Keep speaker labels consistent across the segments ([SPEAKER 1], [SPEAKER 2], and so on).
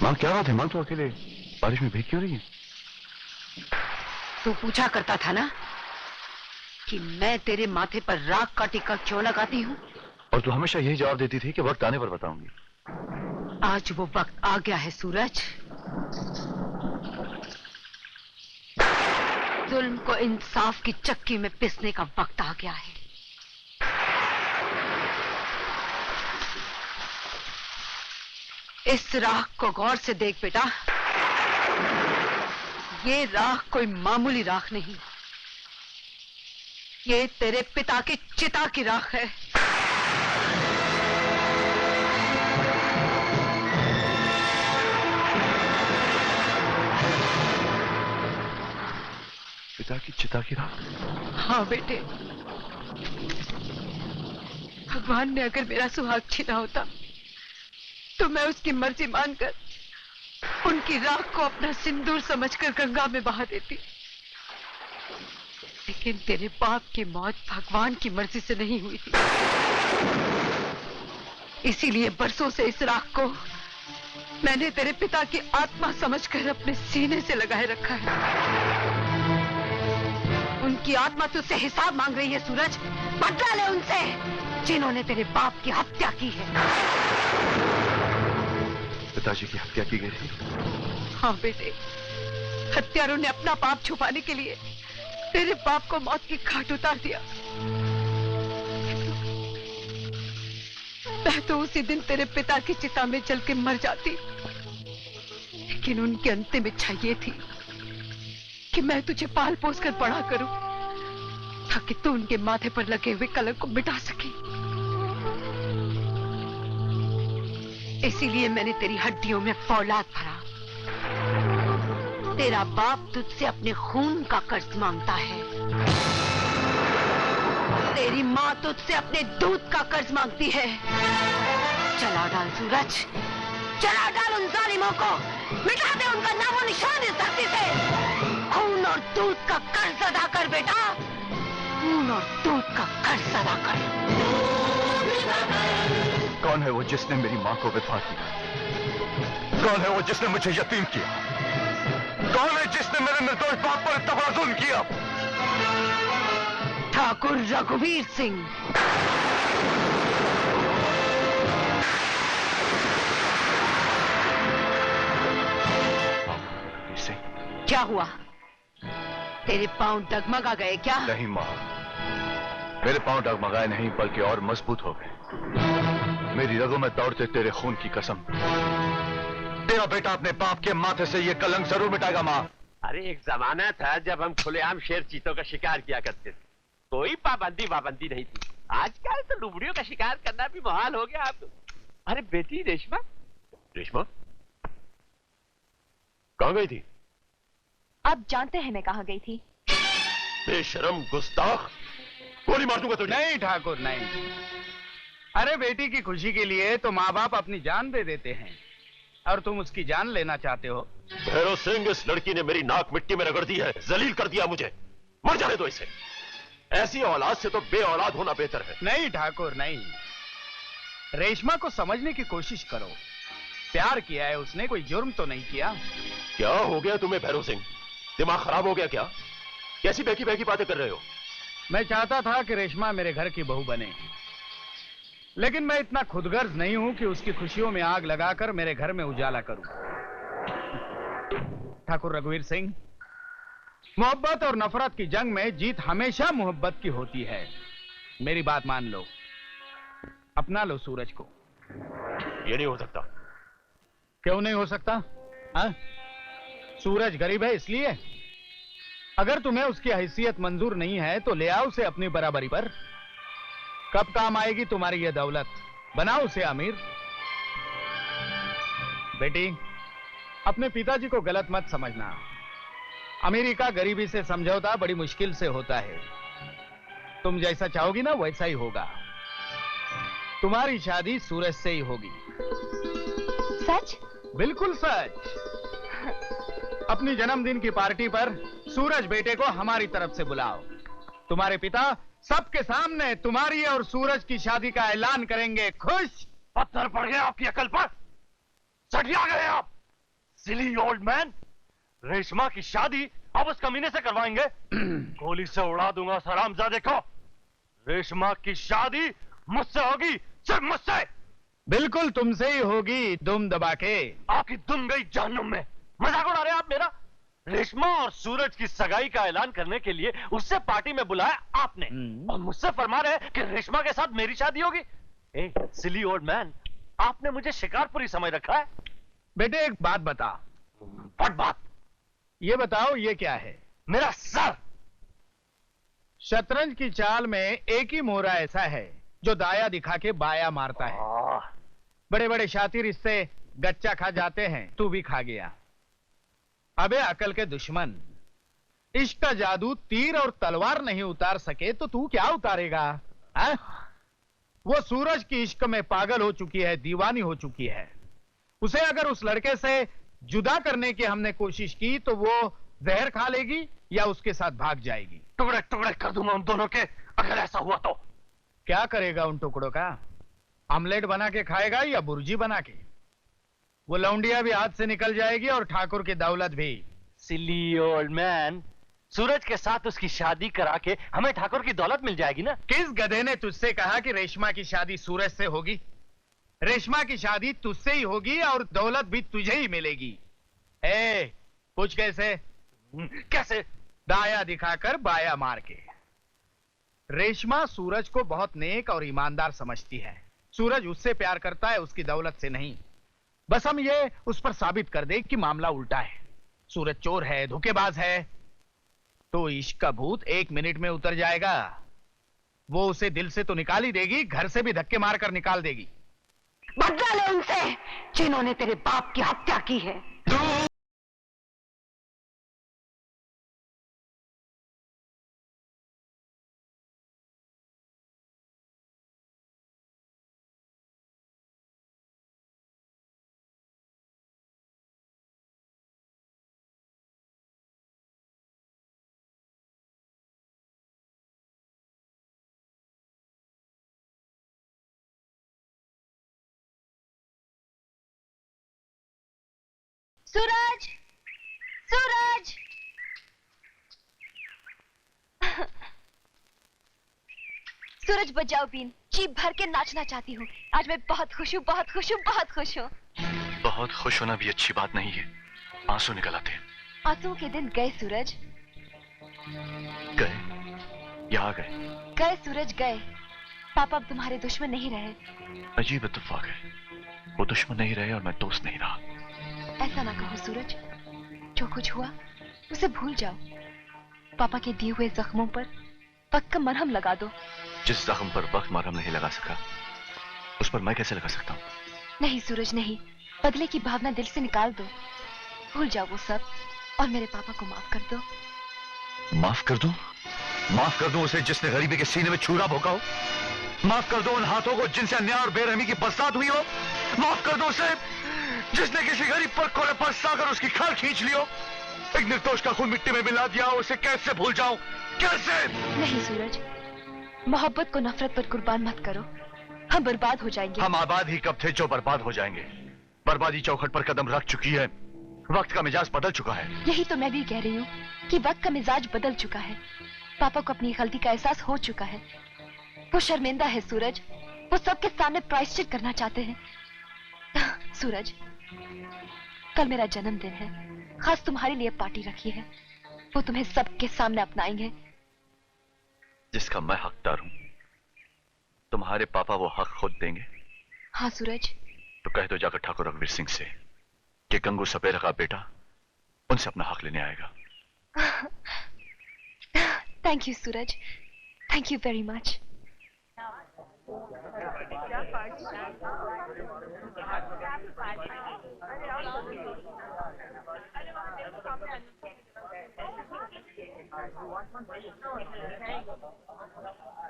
[SPEAKER 1] माँ क्या बात है? माँ तो अकेले बारिश में भीग क्यों रही है?
[SPEAKER 2] तू पूछा करता था ना कि मैं तेरे माथे पर राख का टीका क्यों लगाती हूँ,
[SPEAKER 1] और तू हमेशा यही जवाब देती थी कि वक्त आने पर बताऊंगी।
[SPEAKER 2] आज वो वक्त आ गया है सूरज। जुल्म को इंसाफ की चक्की में पिसने का वक्त आ गया है। इस राख को गौर से देख बेटा, ये राख कोई मामूली राख नहीं, ये तेरे पिता की चिता की राख है।
[SPEAKER 1] पिता की चिता की राख?
[SPEAKER 2] हाँ बेटे, भगवान ने अगर मेरा सुहाग छीना होता तो मैं उसकी मर्जी मानकर उनकी राख को अपना सिंदूर समझकर गंगा में बहा देती। लेकिन तेरे बाप की मौत भगवान की मर्जी से नहीं हुई थी, इसीलिए बरसों से इस राख को मैंने तेरे पिता की आत्मा समझकर अपने सीने से लगाए रखा है। उनकी आत्मा तुझसे हिसाब मांग रही है सूरज। बदला ले उनसे जिन्होंने तेरे बाप की हत्या की है।
[SPEAKER 1] पिताजी की हत्या की गई थी?
[SPEAKER 2] हाँ बेटे, हत्यारों ने अपना पाप छुपाने के लिए तेरे बाप को मौत की घाट उतार दिया। मैं तो उसी दिन तेरे पिता की चिता में जल के मर जाती, लेकिन उनकी अंतिम इच्छा ये थी कि मैं तुझे पाल पोस कर बड़ा करूं ताकि तू उनके माथे पर लगे हुए कलंक को मिटा सके। इसीलिए मैंने तेरी हड्डियों में फौलाद भरा। तेरा बाप तुझसे अपने खून का कर्ज मांगता है, तेरी माँ तुझसे अपने दूध का कर्ज मांगती है। चला डाल सूरज, चला डाल उन जालिमों को, मिटा दे उनका नामो निशान इस धरती से। खून और दूध का कर्ज अदा कर बेटा, खून और दूध का कर्ज अदा कर।
[SPEAKER 1] कौन है वो जिसने मेरी माँ को विधवा किया? कौन है वो जिसने मुझे यतीम किया? कौन है जिसने मेरे निर्दोष बाप पर इतना बड़ा जुल्म किया?
[SPEAKER 2] ठाकुर रघुवीर सिंह। क्या हुआ? तेरे पांव डगमगा गए क्या?
[SPEAKER 1] नहीं माँ, मेरे पांव डगमगाए नहीं बल्कि और मजबूत हो गए। मेरी रगों में दौड़ते तेरे खून की कसम, तेरा बेटा अपने बाप के माथे से ये कलंक जरूर मिटाएगा माँ।
[SPEAKER 3] अरे एक जमाना था जब हम खुलेआम शेर चीतों का शिकार किया करते थे, कोई पाबंदी वाबंदी नहीं थी। आजकल तो लुबड़ियों का शिकार करना भी मुहाल हो गया अब। अरे बेटी रेशमा, रेशमा कहाँ गई थी?
[SPEAKER 4] आप जानते हैं मैं कहाँ गई थी।
[SPEAKER 3] बेशरम गुस्ताख, गोली मार दूंगा तुझे।
[SPEAKER 5] नहीं ठाकुर नहीं, अरे बेटी की खुशी के लिए तो माँ बाप अपनी जान दे देते हैं, और तुम उसकी जान लेना चाहते हो।
[SPEAKER 3] भैरव सिंह, इस लड़की ने मेरी नाक मिट्टी में रगड़ दी है, जलील कर दिया मुझे। मर जाने दो इसे। ऐसी औलाद से तो बे औलाद होना बेहतर है।
[SPEAKER 5] नहीं ठाकुर नहीं, रेशमा को समझने की कोशिश करो। प्यार किया है उसने, कोई जुर्म तो नहीं किया।
[SPEAKER 3] क्या हो गया तुम्हें भैरव सिंह? दिमाग खराब हो गया क्या? कैसी बहकी बहकी बातें कर रहे हो?
[SPEAKER 5] मैं चाहता था कि रेशमा मेरे घर की बहू बने, लेकिन मैं इतना खुदगर्ज नहीं हूं कि उसकी खुशियों में आग लगाकर मेरे घर में उजाला करूं। ठाकुर रघुवीर सिंह, मोहब्बत और नफरत की जंग में जीत हमेशा मोहब्बत की होती है। मेरी बात मान लो, अपना लो सूरज को।
[SPEAKER 3] ये नहीं हो सकता।
[SPEAKER 5] क्यों नहीं हो सकता? हाँ? सूरज गरीब है इसलिए? अगर तुम्हें उसकी हैसियत मंजूर नहीं है तो ले आओ उसे अपनी बराबरी पर। कब काम आएगी तुम्हारी ये दौलत? बनाओ उसे अमीर। बेटी, अपने पिताजी को गलत मत समझना। अमीरी का गरीबी से समझौता बड़ी मुश्किल से होता है। तुम जैसा चाहोगी ना वैसा ही होगा। तुम्हारी शादी सूरज से ही होगी।
[SPEAKER 4] सच?
[SPEAKER 5] बिल्कुल सच। अपनी जन्मदिन की पार्टी पर सूरज बेटे को हमारी तरफ से बुलाओ। तुम्हारे पिता सबके सामने तुम्हारी और सूरज की शादी का ऐलान करेंगे। खुश?
[SPEAKER 3] पत्थर पड़ गए आपकी अकल पर? सठिया गए आप?
[SPEAKER 1] सिली ओल्ड मैन, रेशमा की शादी अब उस कमीने से करवाएंगे? गोली से उड़ा दूंगा उस हरामजादे को। रेशमा की शादी मुझसे होगी, सिर्फ मुझसे।
[SPEAKER 5] बिल्कुल तुमसे ही होगी, दुम दबा के।
[SPEAKER 1] आपकी दुम गई जहन्नुम में। मजाक उड़ा रहे हैं आप मेरा? रेशमा और सूरज की सगाई का ऐलान करने के लिए उससे पार्टी में बुलाया आपने, और मुझसे फरमा रहे हैं कि रेशमा के साथ मेरी शादी होगी। ए सिली ओल्ड मैन, आपने मुझे शिकारपुरी समझ रखा है?
[SPEAKER 5] बेटे एक बात बता।
[SPEAKER 1] व्हाट बात?
[SPEAKER 5] ये बताओ ये क्या है?
[SPEAKER 1] मेरा सर।
[SPEAKER 5] शतरंज की चाल में एक ही मोहरा ऐसा है जो दाया दिखा के बाया मारता है। बड़े बड़े शातिर इससे गच्चा खा जाते हैं, तू भी खा गया। अबे अकल के दुश्मन, इश्क का जादू तीर और तलवार नहीं उतार सके तो तू क्या उतारेगा? हा? वो सूरज की इश्क में पागल हो चुकी है, दीवानी हो चुकी है। उसे अगर उस लड़के से जुदा करने की हमने कोशिश की तो वो जहर खा लेगी या उसके साथ भाग जाएगी।
[SPEAKER 1] टुकड़े टुकड़े कर दूंगा उन दोनों के, अगर ऐसा हुआ तो।
[SPEAKER 5] क्या करेगा उन टुकड़ों का? आमलेट बना के खाएगा या बुर्जी बना के? वो लौंडिया भी हाथ से निकल जाएगी और ठाकुर की दौलत भी।
[SPEAKER 1] सिली ओल्ड मैन, सूरज के साथ उसकी शादी करा के हमें ठाकुर की दौलत मिल जाएगी ना?
[SPEAKER 5] किस गधे ने तुझसे कहा कि रेशमा की शादी सूरज से होगी? रेशमा की शादी तुझसे ही होगी और दौलत भी तुझे ही मिलेगी। पूछ कैसे?
[SPEAKER 1] कैसे?
[SPEAKER 5] दाया दिखाकर बाया मार के। रेशमा सूरज को बहुत नेक और ईमानदार समझती है। सूरज उससे प्यार करता है, उसकी दौलत से नहीं। बस हम ये उस पर साबित कर दे कि मामला उल्टा है। सूरज चोर है, धोखेबाज है, तो इश्क का भूत 1 मिनट में उतर जाएगा। वो उसे दिल से तो निकाल ही देगी, घर से भी धक्के मारकर निकाल देगी।
[SPEAKER 2] बदला ले उनसे जिन्होंने तेरे बाप की हत्या की है।
[SPEAKER 4] सूरज, सूरज। सूरज बजाओ बीन, जी भर के नाचना चाहती हूँ। आज मैं बहुत खुश हूँ, बहुत खुश हूँ, बहुत खुश हूँ।
[SPEAKER 1] बहुत खुश होना भी अच्छी बात नहीं है, आंसू निकल आते हैं।
[SPEAKER 4] आंसुओं के दिन गए सूरज,
[SPEAKER 1] गए, यहाँ गए।
[SPEAKER 4] गए सूरज गए। पापा अब तुम्हारे दुश्मन नहीं रहे।
[SPEAKER 1] अजीब इत्तेफाक है, वो दुश्मन नहीं रहे और मैं दोस्त नहीं रहा।
[SPEAKER 4] ऐसा ना कहो सूरज, जो कुछ हुआ उसे भूल जाओ। पापा के दिए हुए जख्मों पर वक्त का मरहम लगा दो।
[SPEAKER 1] जिस जख्म पर वक्त मरहम नहीं लगा सका, उस पर मैं कैसे लगा सकता हूँ?
[SPEAKER 4] नहीं सूरज नहीं, बदले की भावना दिल से निकाल दो। भूल जाओ वो सब और मेरे पापा को माफ कर दो।
[SPEAKER 1] माफ कर दूं? माफ कर दूं उसे जिसने गरीबी के सीने में छुरा भोंका हो? माफ कर दो उन हाथों को जिनसे अन्याय और बेरहमी की बरसात हुई हो? माफ कर दो उसे जिसने किसी गरीब पर कोरे पर साकर उसकी खाल खींच लियो? एक निर्दोष का खून मिट्टी में मिला दिया, उसे कैसे भूल जाऊं? कैसे?
[SPEAKER 4] नहीं सूरज, मोहब्बत को नफरत पर कुर्बान मत करो, हम बर्बाद हो जाएंगे।
[SPEAKER 1] हम आबाद ही कब थे जो बर्बाद हो जाएंगे? बर्बादी चौखट पर कदम रख चुकी है, वक्त का मिजाज बदल चुका है।
[SPEAKER 4] यही तो मैं भी कह रही हूँ कि वक्त का मिजाज बदल चुका है। पापा को अपनी गलती का एहसास हो चुका है। वो शर्मिंदा है सूरज, वो सबके सामने प्रायश्चित करना चाहते हैं। सूरज, कल मेरा जन्मदिन है, खास तुम्हारे लिए पार्टी रखी है। वो तुम्हें सबके सामने अपनाएंगे।
[SPEAKER 1] जिसका मैं हकदार हूं, तुम्हारे पापा वो हक खुद देंगे?
[SPEAKER 4] हाँ सूरज।
[SPEAKER 1] तो कह दो जाकर ठाकुर रघुवीर सिंह से कि गंगू सपेरा का बेटा उनसे अपना हक लेने आएगा।
[SPEAKER 4] Thank you Suraj, thank you very much.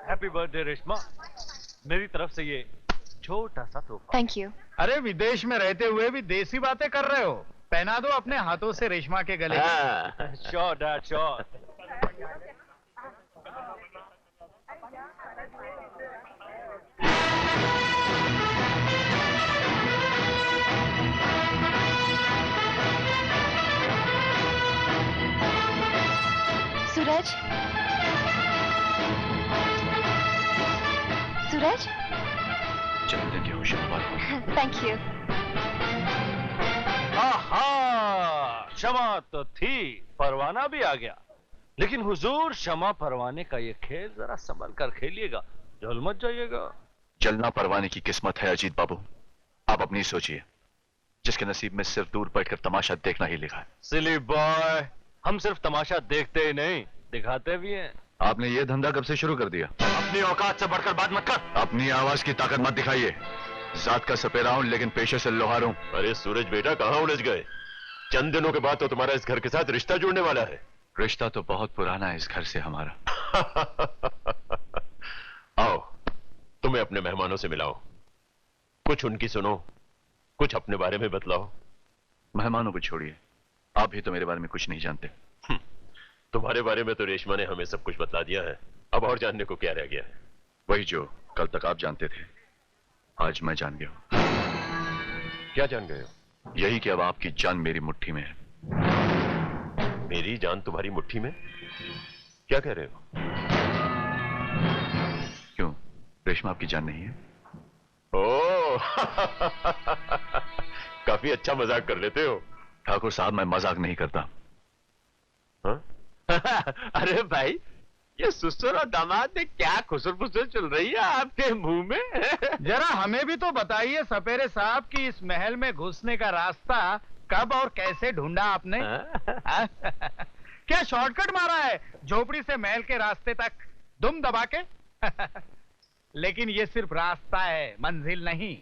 [SPEAKER 6] Happy birthday Reshma, मेरी तरफ से ये छोटा सा तोहफा।
[SPEAKER 4] Thank you.
[SPEAKER 5] अरे विदेश में रहते हुए भी देसी बातें कर रहे हो। पहना दो अपने हाथों से रेशमा के गले।
[SPEAKER 6] Sure dad, sure.
[SPEAKER 4] Suraj, Suraj.
[SPEAKER 1] जन्मदिन की खुशी मुबारक।
[SPEAKER 4] Thank you.
[SPEAKER 6] आहा, क्षमा तो थी, परवाना भी आ गया। लेकिन हुजूर, क्षमा परवाने का ये खेल जरा संभल कर खेलिएगा, जल मत जाइएगा।
[SPEAKER 1] जलना परवाने की किस्मत है अजीत बाबू, आप अपनी सोचिए। जिसके नसीब में सिर्फ दूर बैठकर तमाशा देखना ही लिखा है।
[SPEAKER 6] सिली बॉय, हम सिर्फ तमाशा देखते ही नहीं, दिखाते भी हैं।
[SPEAKER 1] आपने ये धंधा कब से शुरू कर दिया?
[SPEAKER 6] अपनी औकात से बढ़कर बात मत कर।
[SPEAKER 1] अपनी आवाज की ताकत मत दिखाइए। जात का सपेरा हूं लेकिन पेशे से लोहार हूं।
[SPEAKER 7] अरे सूरज बेटा, कहाँ उलझ गए? चंद दिनों के बाद तो तुम्हारा इस घर के साथ रिश्ता जुड़ने वाला है।
[SPEAKER 1] रिश्ता तो बहुत पुराना है इस घर से हमारा।
[SPEAKER 7] आओ, तुम्हें अपने मेहमानों से मिलाओ, कुछ उनकी सुनो, कुछ अपने बारे में बतलाओ।
[SPEAKER 1] मेहमानों को छोड़िए, आप भी तो मेरे बारे में कुछ नहीं जानते।
[SPEAKER 7] तुम्हारे बारे में तो रेशमा ने हमें सब कुछ बतला दिया है, अब और जानने को क्या रह गया है?
[SPEAKER 1] वही जो कल तक आप जानते थे, आज मैं जान गया हूं।
[SPEAKER 7] क्या जान गए हो?
[SPEAKER 1] यही कि अब आपकी जान मेरी मुट्ठी में है।
[SPEAKER 7] मेरी जान तुम्हारी मुट्ठी में? क्या कह रहे हो?
[SPEAKER 1] क्यों, रेशमा आपकी जान नहीं है?
[SPEAKER 7] ओ काफी अच्छा मजाक कर लेते हो।
[SPEAKER 1] ठाकुर साहब, मैं मजाक नहीं करता।
[SPEAKER 7] हाँ?
[SPEAKER 3] अरे भाई, ये ससुर और दामाद में क्या खुसर फुसर चल रही है आपके मुंह में?
[SPEAKER 5] जरा हमें भी तो बताइए सपेरे साहब कि इस महल में घुसने का रास्ता कब और कैसे ढूंढा आपने? क्या शॉर्टकट मारा है झोपड़ी से महल के रास्ते तक दुम दबा के? लेकिन ये सिर्फ रास्ता है, मंजिल नहीं।